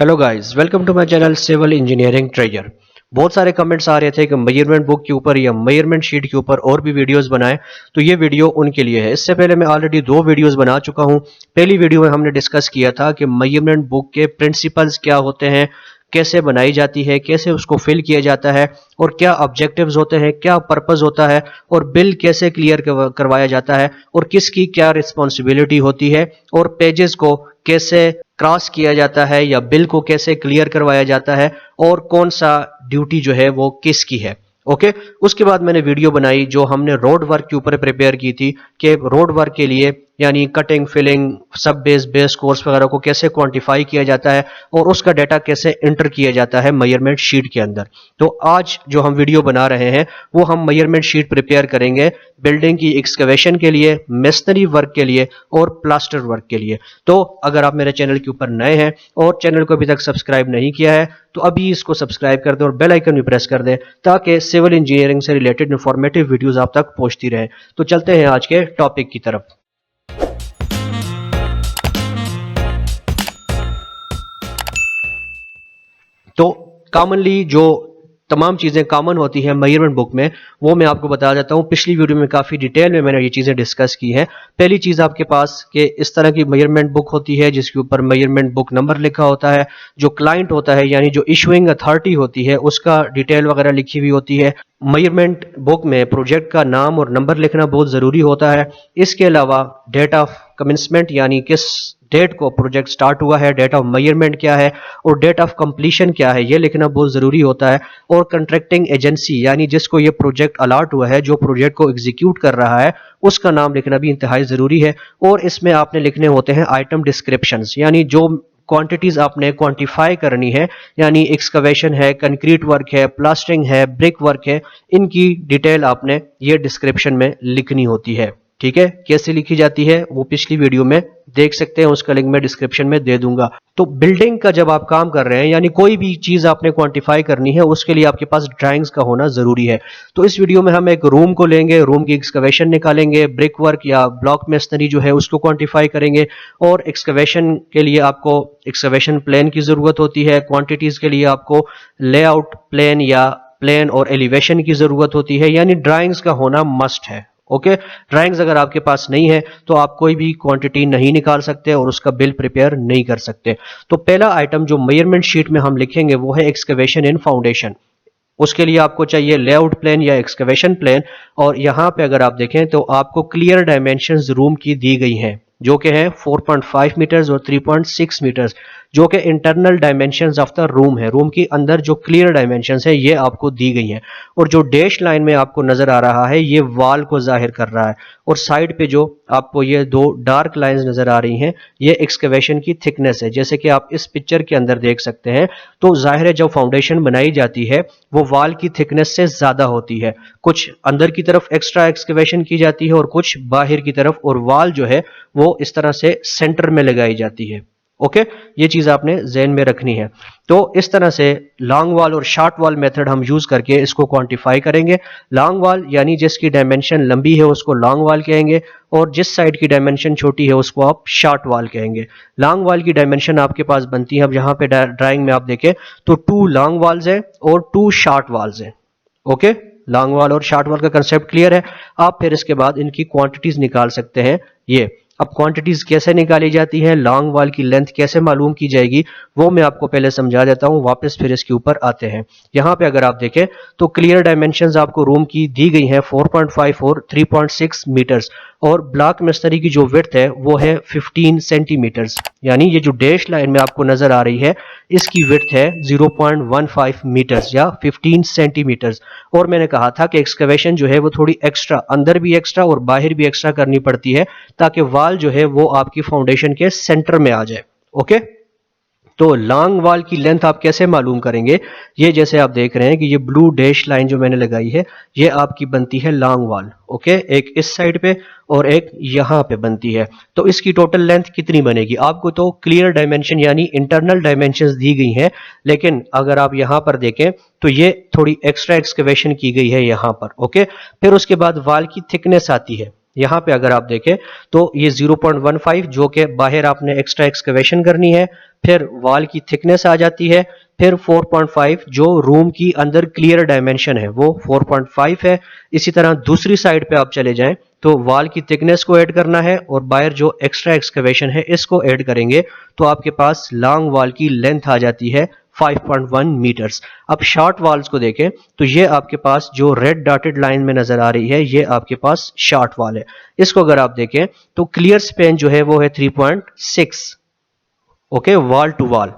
Hello guys, welcome to my channel civil engineering treasure. बहुत सारे comments आ रहे थे कि मेजरमेंट बुक के ऊपर या मेजरमेंट शीट के ऊपर और भी वीडियोस बनाएं, तो ये वीडियो उनके लिए है। इससे पहले मैं ऑलरेडी 2 वीडियोस बना चुका हूं। पहली वीडियो में हमने डिस्कस किया था कि मेजरमेंट बुक के प्रिंसिपल्स क्या होते हैं, कैसे बनाई जाती है, कैसे उसको फिल किया जाता है और क्या ऑब्जेक्टिव्स होते हैं, क्या पर्पस होता है और बिल कैसे क्लियर करवाया जाता है और किसकी क्या रिस्पॉन्सिबिलिटी होती है और पेजेस को कैसे क्रॉस किया जाता है या बिल को कैसे क्लियर करवाया जाता है और कौन सा ड्यूटी जो है वो किसकी है। ओके, उसके बाद मैंने वीडियो बनाई जो हमने रोड वर्क के ऊपर प्रिपेयर की थी कि रोड वर्क के लिए यानी कटिंग, फिलिंग, सब बेस कोर्स वगैरह को कैसे क्वांटिफाई किया जाता है और उसका डाटा कैसे एंटर किया जाता है मेजरमेंट शीट के अंदर। तो आज जो हम वीडियो बना रहे हैं वो हम मेजरमेंट शीट प्रिपेयर करेंगे बिल्डिंग की एक्सकवेशन के लिए, मेसनरी वर्क के लिए और प्लास्टर वर्क के लिए। तो अगर आप मेरे चैनल के ऊपर नए हैं और चैनल को अभी तक सब्सक्राइब नहीं किया है तो अभी इसको सब्सक्राइब कर दें और बेल आइकन भी प्रेस कर दें ताकि सिविल इंजीनियरिंग से रिलेटेड इंफॉर्मेटिव वीडियोस आप तक पहुंचती रहे। तो चलते हैं आज के टॉपिक की तरफ। तो कॉमनली जो तमाम चीज़ें कॉमन होती हैं मेजरमेंट बुक में वो मैं आपको बता देता हूँ। पिछली वीडियो में काफ़ी डिटेल में मैंने ये चीज़ें डिस्कस की हैं। पहली चीज़ आपके पास कि इस तरह की मेजरमेंट बुक होती है जिसके ऊपर मेजरमेंट बुक नंबर लिखा होता है। जो क्लाइंट होता है यानी जो इशुइंग अथॉरिटी होती है उसका डिटेल वगैरह लिखी हुई होती है। मेजरमेंट बुक में प्रोजेक्ट का नाम और नंबर लिखना बहुत ज़रूरी होता है। इसके अलावा डेट ऑफ कमेंसमेंट यानी किस डेट को प्रोजेक्ट स्टार्ट हुआ है, डेट ऑफ मेजरमेंट क्या है और डेट ऑफ कंप्लीशन क्या है, ये लिखना बहुत ज़रूरी होता है। और कंट्रैक्टिंग एजेंसी यानी जिसको ये प्रोजेक्ट अलॉट हुआ है, जो प्रोजेक्ट को एग्जीक्यूट कर रहा है, उसका नाम लिखना भी इंतहाई ज़रूरी है। और इसमें आपने लिखने होते हैं आइटम डिस्क्रिप्शंस यानी जो क्वांटिटीज आपने क्वांटिफाई करनी है, यानी एक्सकवेशन है, कंक्रीट वर्क है, प्लास्टरिंग है, ब्रिक वर्क है, इनकी डिटेल आपने ये डिस्क्रिप्शन में लिखनी होती है। ठीक है, कैसे लिखी जाती है वो पिछली वीडियो में देख सकते हैं, उसका लिंक मैं डिस्क्रिप्शन में दे दूंगा। तो बिल्डिंग का जब आप काम कर रहे हैं यानी कोई भी चीज आपने क्वांटिफाई करनी है उसके लिए आपके पास ड्राइंग्स का होना जरूरी है। तो इस वीडियो में हम एक रूम को लेंगे, रूम की एक्सकवेशन निकालेंगे, ब्रिक वर्क या ब्लॉक मेसनरी जो है उसको क्वांटिफाई करेंगे और एक्सकवेशन के लिए आपको एक्सकवेशन प्लान की जरूरत होती है। क्वांटिटीज के लिए आपको लेआउट प्लान या प्लान और एलिवेशन की जरूरत होती है, यानी ड्राइंग्स का होना मस्ट है। ओके, ड्राइंग्स अगर आपके पास नहीं है तो आप कोई भी क्वांटिटी नहीं निकाल सकते और उसका बिल प्रिपेयर नहीं कर सकते। तो पहला आइटम जो मेजरमेंट शीट में हम लिखेंगे वो है एक्सकवेशन इन फाउंडेशन। उसके लिए आपको चाहिए लेआउट प्लान या एक्सकवेशन प्लान। और यहां पे अगर आप देखें तो आपको क्लियर डायमेंशंस रूम की दी गई हैं जो कि है 4.5 मीटर्स और 3.6 मीटर्स, जो कि internal dimensions of the room है। रूम के अंदर जो क्लियर डायमेंशंस है ये आपको दी गई हैं। और जो डैश लाइन में आपको नजर आ रहा है ये वॉल को जाहिर कर रहा है और साइड पे जो आपको ये दो डार्क लाइंस नजर आ रही हैं ये एक्सकवेशन की थिकनेस है। जैसे कि आप इस पिक्चर के अंदर देख सकते हैं तो जाहिर है जब फाउंडेशन बनाई जाती है वो वॉल की थिकनेस से ज्यादा होती है। कुछ अंदर की तरफ एक्स्ट्रा एक्सकवेशन की जाती है और कुछ बाहर की तरफ, और वॉल जो है वो इस तरह से सेंटर में लगाई जाती है। ओके, ये चीज आपने ज़हन में रखनी है। तो इस तरह से लॉन्ग वॉल और शॉर्ट वॉल मेथड हम यूज करके इसको क्वांटिफाई करेंगे। लॉन्ग वॉल यानी जिसकी डायमेंशन लंबी है उसको लॉन्ग वॉल कहेंगे और जिस साइड की डायमेंशन छोटी है उसको आप शॉर्ट वॉल कहेंगे। लॉन्ग वॉल की डायमेंशन आपके पास बनती है, अब यहाँ पे ड्राइंग में आप देखें तो 2 लॉन्ग वॉल्स हैं और 2 शॉर्ट वॉल्स हैं। ओके, लॉन्ग वॉल और शॉर्ट वॉल का कंसेप्ट क्लियर है। आप फिर इसके बाद इनकी क्वांटिटीज निकाल सकते हैं। ये अब क्वांटिटीज कैसे निकाली जाती है, लॉन्ग वॉल की लेंथ कैसे मालूम की जाएगी वो मैं आपको पहले समझा देता हूं, वापस फिर इसके ऊपर आते हैं। यहां पे अगर आप देखें तो क्लियर डायमेंशंस आपको रूम की दी गई हैं 4.5 और 3.6 मीटर्स और ब्लॉक मेसनरी की जो विड्थ है वो है 15 सेंटीमीटर्स। यानी ये जो डैश लाइन में आपको नजर आ रही है इसकी विड्थ है 0.15 मीटर्स या 15 सेंटीमीटर्स। और मैंने कहा था कि एक्सकवेशन जो है वो थोड़ी एक्स्ट्रा, अंदर भी एक्स्ट्रा और बाहर भी एक्स्ट्रा करनी पड़ती है ताकि वॉल जो है वो आपकी फाउंडेशन के सेंटर में आ जाए। ओके, तो लॉन्ग वॉल की लेंथ आप कैसे मालूम करेंगे, ये जैसे आप देख रहे हैं कि ये ब्लू डैश लाइन जो मैंने लगाई है ये आपकी बनती है लॉन्ग वॉल। ओके, एक इस साइड पे और एक यहां पे बनती है। तो इसकी टोटल लेंथ कितनी बनेगी, आपको तो क्लियर डायमेंशन यानी इंटरनल डायमेंशंस दी गई हैं, लेकिन अगर आप यहां पर देखें तो ये थोड़ी एक्स्ट्रा एक्सकवेशन की गई है यहां पर। ओके, फिर उसके बाद वॉल की थिकनेस आती है। यहाँ पे अगर आप देखें तो ये 0.15 जो कि बाहर आपने एक्स्ट्रा एक्सकवेशन करनी है, फिर वॉल की थिकनेस आ जाती है, फिर 4.5 जो रूम की अंदर क्लियर डायमेंशन है वो 4.5 है। इसी तरह दूसरी साइड पे आप चले जाएं तो वॉल की थिकनेस को ऐड करना है और बाहर जो एक्स्ट्रा एक्सकवेशन है इसको ऐड करेंगे तो आपके पास लॉन्ग वॉल की लेंथ आ जाती है 5.1 मीटर्स। अब शॉर्ट वॉल्स को देखें तो ये आपके पास जो रेड डॉटेड लाइन में नजर आ रही है ये आपके पास शॉर्ट वॉल है। इसको अगर आप देखें तो क्लियर स्पेन जो है वो है 3.6, ओके, वॉल टू वॉल।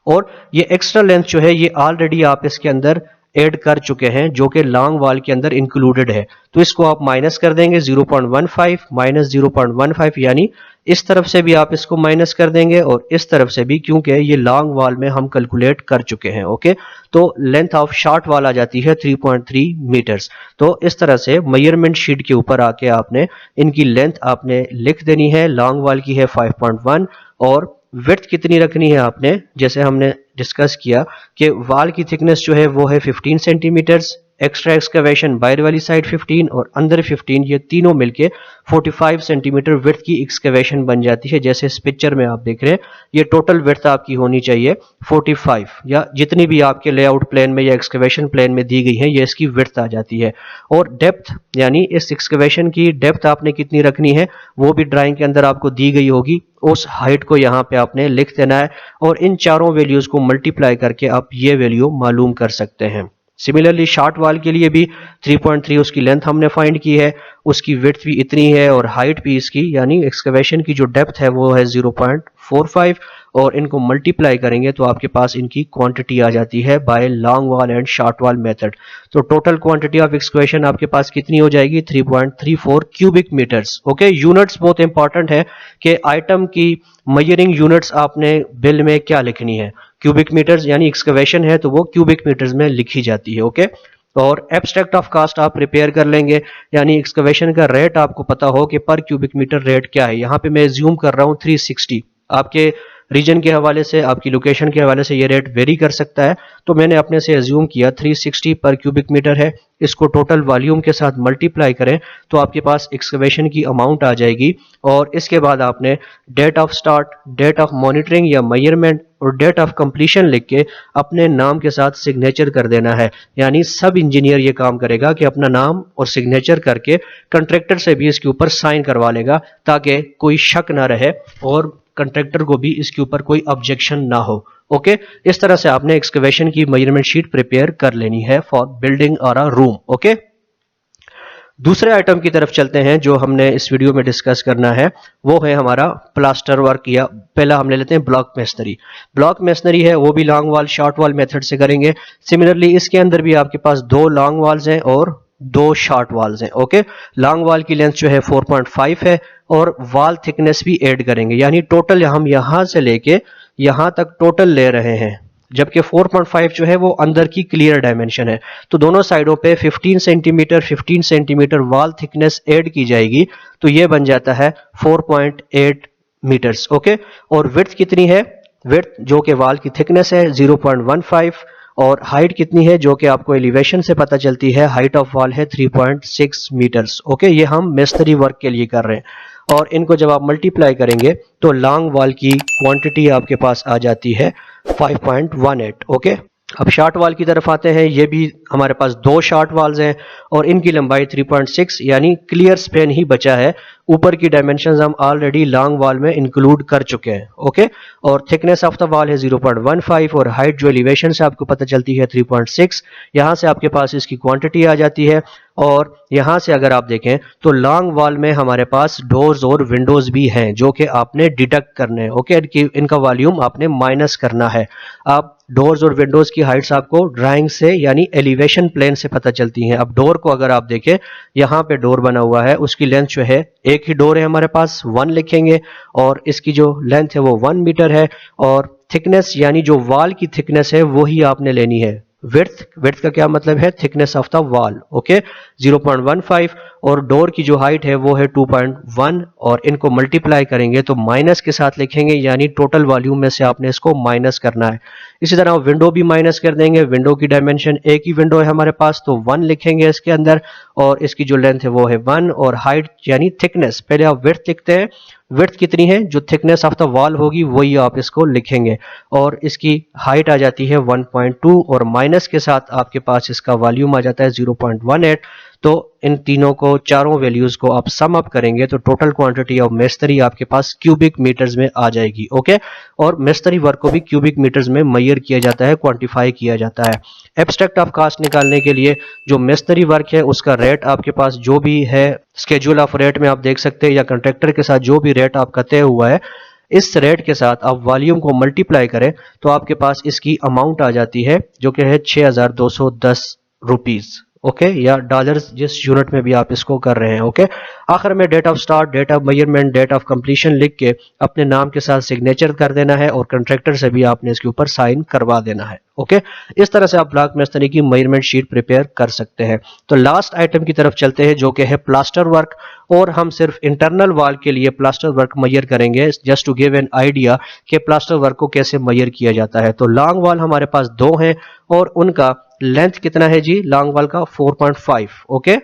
और ये एक्स्ट्रा लेंथ जो है ये ऑलरेडी आप इसके अंदर ऐड कर चुके हैं जो कि लॉन्ग वॉल के अंदर इंक्लूडेड है, तो इसको आप माइनस कर देंगे 0.15 माइनस 0.15, यानी इस तरफ से भी आप इसको माइनस कर देंगे और इस तरफ से भी, क्योंकि ये लॉन्ग वॉल में हम कैलकुलेट कर चुके हैं। ओके, तो लेंथ ऑफ शॉर्ट वॉल आ जाती है 3.3 मीटर्स। तो इस तरह से मेजरमेंट शीट के ऊपर आके आपने इनकी लेंथ आपने लिख देनी है। लॉन्ग वॉल की है 5.1 और विड्थ कितनी रखनी है आपने, जैसे हमने डिस्कस किया कि वॉल की थिकनेस जो है वो है 15 सेंटीमीटर्स, एक्स्ट्रा एक्सकवेशन बाहर वाली साइड 15 और अंदर 15, ये तीनों मिलके 45 सेंटीमीटर विड्थ की एक्सकवेशन बन जाती है। जैसे इस पिक्चर में आप देख रहे हैं ये टोटल विड्थ आपकी होनी चाहिए 45, या जितनी भी आपके लेआउट प्लान में या एक्सकवेशन प्लान में दी गई है ये इसकी विड्थ आ जाती है। और डेप्थ यानी इस एक्सकवेशन की डेप्थ आपने कितनी रखनी है वो भी ड्राइंग के अंदर आपको दी गई होगी, उस हाइट को यहाँ पे आपने लिख देना है और इन चारों वैल्यूज को मल्टीप्लाई करके आप ये वैल्यू मालूम कर सकते हैं। सिमिलरली शॉर्ट वॉल के लिए भी 3.3 उसकी लेंथ हमने फाइंड की है, उसकी विड्थ भी इतनी है और हाइट भी इसकी यानी एक्सकवेशन की जो डेप्थ है वो है 0.45 और इनको मल्टीप्लाई करेंगे तो आपके पास इनकी क्वांटिटी आ जाती है by long wall and short wall method. तो टोटल क्वांटिटी ऑफ एक्सकवेशन आपके पास कितनी हो जाएगी 3.34 क्यूबिक मीटर्स। ओके, यूनिट्स बहुत इंपॉर्टेंट है कि आइटम की मेजरिंग यूनिट्स आपने बिल में क्या लिखनी है, क्यूबिक मीटर्स, यानी एक्सकवेशन है तो वो क्यूबिक मीटर्स में लिखी जाती है। ओके, और एब्स्ट्रैक्ट ऑफ कास्ट आप प्रिपेयर कर लेंगे, यानी एक्सकवेशन का रेट आपको पता हो कि पर क्यूबिक मीटर रेट क्या है। यहाँ पे मैं ज्यूम कर रहा हूँ 360, आपके रीजन के हवाले से, आपकी लोकेशन के हवाले से ये रेट वेरी कर सकता है, तो मैंने अपने से एज्यूम किया 360 पर क्यूबिक मीटर है। इसको टोटल वॉल्यूम के साथ मल्टीप्लाई करें तो आपके पास एक्सकवेशन की अमाउंट आ जाएगी और इसके बाद आपने date of start, date of monitoring या मेजरमेंट और डेट ऑफ कंप्लीशन लिख के अपने नाम के साथ सिग्नेचर कर देना है। यानी सब इंजीनियर ये काम करेगा कि अपना नाम और सिग्नेचर करके कंट्रैक्टर से भी इसके ऊपर साइन करवा लेगा ताकि कोई शक ना रहे और कंट्रैक्टर को भी इसके ऊपर कोई ऑब्जेक्शन ना हो। ओके, इस तरह से आपने एक्सकवेशन की मेजरमेंट शीट प्रिपेयर कर लेनी है फॉर बिल्डिंग और अ रूम। ओके, दूसरे आइटम की तरफ चलते हैं जो हमने इस वीडियो में डिस्कस करना है, वो है हमारा प्लास्टर वर्क। या पहला हम ले लेते हैं ब्लॉक मेसनरी। ब्लॉक मेसनरी है वो भी long wall short wall method से करेंगे। सिमिलरली इसके अंदर भी आपके पास 2 लॉन्ग वॉल्स हैं और 2 शॉर्ट वॉल्स हैं। ओके, लॉन्ग वॉल की लेंथ जो है 4.5 है और वॉल थिकनेस भी ऐड करेंगे, यानी टोटल हम यहां से लेके यहां तक टोटल ले रहे हैं, जबकि 4.5 जो है वो अंदर की क्लियर डायमेंशन है। तो दोनों साइडों पे 15 सेंटीमीटर वॉल थिकनेस ऐड की जाएगी तो ये बन जाता है 4.8 मीटर्स। ओके, और विड्थ कितनी है, विड्थ जो कि वॉल की थिकनेस है 0.15 और हाइट कितनी है जो कि आपको एलिवेशन से पता चलती है, हाइट ऑफ वॉल है 3.6 मीटर्स। ओके, ये हम मेसनरी वर्क के लिए कर रहे हैं और इनको जब आप मल्टीप्लाई करेंगे तो लॉन्ग वॉल की क्वांटिटी आपके पास आ जाती है 5.18। ओके, अब शॉर्ट वॉल की तरफ आते हैं। ये भी हमारे पास 2 शॉर्ट वॉल्स हैं और इनकी लंबाई 3.6 यानी क्लियर स्पेन ही बचा है, ऊपर की डायमेंशंस हम ऑलरेडी लॉन्ग वॉल में इंक्लूड कर चुके हैं। ओके, और थिकनेस ऑफ द वॉल है 0.15 और हाइट जो एलिवेशन से आपको पता चलती है 3.6। यहां से आपके पास इसकी क्वांटिटी आ जाती है और यहां से अगर आप देखें तो लॉन्ग वॉल में हमारे पास डोर्स और विंडोज भी हैं जो कि आपने डिडक्ट करने हैं। ओके, इनका वॉल्यूम आपने माइनस करना है। आप डोर्स और विंडोज की हाइट्स आपको ड्राइंग से यानी एलिवेशन प्लेन से पता चलती हैं। अब डोर को अगर आप देखें, यहाँ पे डोर बना हुआ है, उसकी लेंथ जो है, एक ही डोर है हमारे पास 1 लिखेंगे और इसकी जो लेंथ है वो 1 मीटर है और थिकनेस यानी जो वॉल की थिकनेस है वही आपने लेनी है विड्थ का क्या मतलब है, thickness of the wall, okay 0.15, और डोर की जो हाइट है वो है 2.1, और इनको मल्टीप्लाई करेंगे तो माइनस के साथ लिखेंगे, यानी टोटल वॉल्यूम में से आपने इसको माइनस करना है। इसी तरह विंडो भी माइनस कर देंगे, विंडो की डायमेंशन, एक ही विंडो है हमारे पास तो 1 लिखेंगे इसके अंदर, और इसकी जो लेंथ है वो है 1, और हाइट यानी थिकनेस, पहले आप विड्थ लिखते हैं, विड्थ कितनी है, जो थिकनेस ऑफ द वॉल होगी वही आप इसको लिखेंगे, और इसकी हाइट आ जाती है 1.2, और माइनस के साथ आपके पास इसका वॉल्यूम आ जाता है 0.18। तो इन तीनों को, चारों वैल्यूज को आप सम अप करेंगे तो टोटल क्वांटिटी ऑफ मेस्टरी आपके पास क्यूबिक मीटर्स में आ जाएगी, ओके। और मेस्टरी वर्क को भी क्यूबिक मीटर्स में मेजर किया जाता है, क्वांटिफाई किया जाता है। एब्स्ट्रैक्ट ऑफ कास्ट निकालने के लिए जो मेस्टरी वर्क है उसका रेट आपके पास जो भी है, स्केड्यूल ऑफ रेट में आप देख सकते हैं, या कॉन्ट्रैक्टर के साथ जो भी रेट आपका तय हुआ है, इस रेट के साथ आप वॉल्यूम को मल्टीप्लाई करें तो आपके पास इसकी अमाउंट आ जाती है, जो कि है 6210 रुपीज, ओके, या डॉलर्स, जिस यूनिट में भी आप इसको कर रहे हैं, ओके। आखिर में date of start, date of measurement, date of completion लिख के अपने नाम के साथ सिग्नेचर कर देना है, और कॉन्ट्रैक्टर से भी आपने इसके ऊपर साइन करवा देना है, ओके। इस तरह से आप ब्लॉक मिस्त्री की मेजरमेंट शीट प्रिपेयर कर सकते हैं। तो लास्ट आइटम की तरफ चलते हैं, जो कि है प्लास्टर वर्क, और हम सिर्फ इंटरनल वॉल के लिए प्लास्टर वर्क मेजर करेंगे, just to give an idea कि प्लास्टर वर्क को कैसे मेजर किया जाता है। तो लॉन्ग वॉल हमारे पास 2 हैं, और उनका लेंथ कितना है जी, लॉन्ग वॉल का 4.5, ओके।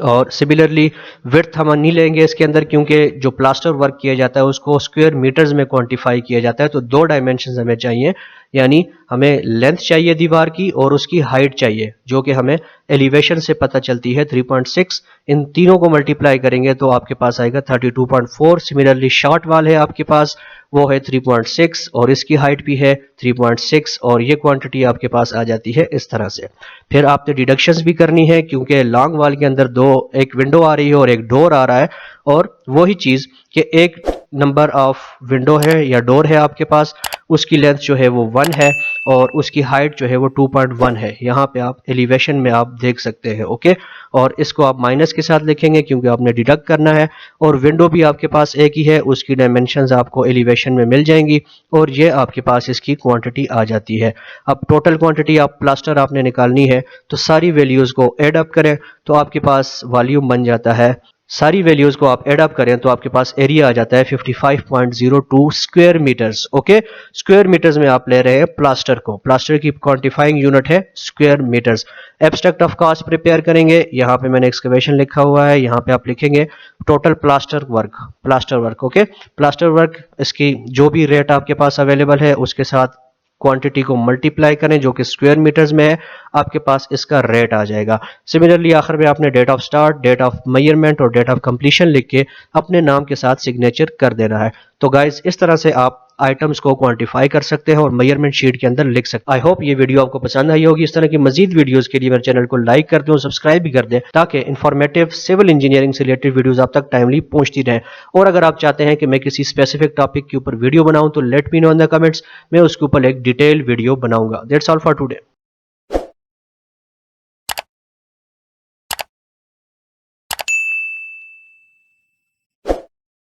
और सिमिलरली विड्थ हम नहीं लेंगे इसके अंदर, क्योंकि जो प्लास्टर वर्क किया जाता है उसको स्क्वायर मीटर्स में क्वांटिफाई किया जाता है, तो 2 डायमेंशन हमें चाहिए, यानी हमें लेंथ चाहिए दीवार की, और उसकी हाइट चाहिए, जो कि हमें एलिवेशन से पता चलती है 3.6। इन तीनों को मल्टीप्लाई करेंगे तो आपके पास आएगा 32.4। सिमिलरली शॉर्ट वाल है आपके पास, वो है 3.6, और इसकी हाइट भी है 3.6, और ये क्वांटिटी आपके पास आ जाती है इस तरह से। फिर आपने डिडक्शंस भी करनी है, क्योंकि लॉन्ग वॉल के अंदर एक विंडो आ रही है और एक डोर आ रहा है, और वही चीज कि एक नंबर ऑफ विंडो है या डोर है आपके पास, उसकी लेंथ जो है वो 1 है, और उसकी हाइट जो है वो 2.1 है। यहाँ पे आप एलिवेशन में आप देख सकते हैं, ओके। और इसको आप माइनस के साथ लिखेंगे क्योंकि आपने डिडक्ट करना है, और विंडो भी आपके पास एक ही है, उसकी डायमेंशंस आपको एलिवेशन में मिल जाएंगी, और ये आपके पास इसकी क्वांटिटी आ जाती है। अब टोटल क्वांटिटी आप प्लास्टर आपने निकालनी है, तो सारी वैल्यूज को एड अप करें तो आपके पास वॉल्यूम बन जाता है, सारी वैल्यूज को आप एड अप करें तो आपके पास एरिया आ जाता है 55.02 square metres, okay. Square metres में आप ले रहे हैं प्लास्टर को, प्लास्टर की क्वांटिफाइंग यूनिट है square metres. Abstract of cost prepare करेंगे, यहाँ पे मैंने एक्सकवेशन लिखा हुआ है, यहाँ पे आप लिखेंगे total plaster work, okay. Plaster work, इसकी जो भी रेट आपके पास अवेलेबल है उसके साथ क्वांटिटी को मल्टीप्लाई करें, जो कि स्क्वायर मीटर्स में है, आपके पास इसका रेट आ जाएगा। सिमिलरली आखिर में आपने date of start, date of measurement और डेट ऑफ कंप्लीशन लिख के अपने नाम के साथ सिग्नेचर कर देना है। तो गाइज, इस तरह से आप आइटम्स को क्वांटिफाई कर सकते हैं और मेजरमेंट शीट के अंदर लिख सकते हैं। आई होप ये वीडियो आपको पसंद आई होगी। इस तरह की मजीद वीडियोस के लिए मेरे चैनल को लाइक कर दें और सब्सक्राइब भी कर दें, ताकि इंफॉर्मेटिव सिविल इंजीनियरिंग से रिलेटेड वीडियोस आप तक टाइमली पहुंचती रहें। और अगर आप चाहते हैं कि मैं किसी स्पेसिफिक टॉपिक के ऊपर वीडियो बनाऊं तो let me know in the comments, मैं उसके ऊपर एक डिटेल वीडियो बनाऊंगा। That's all for today.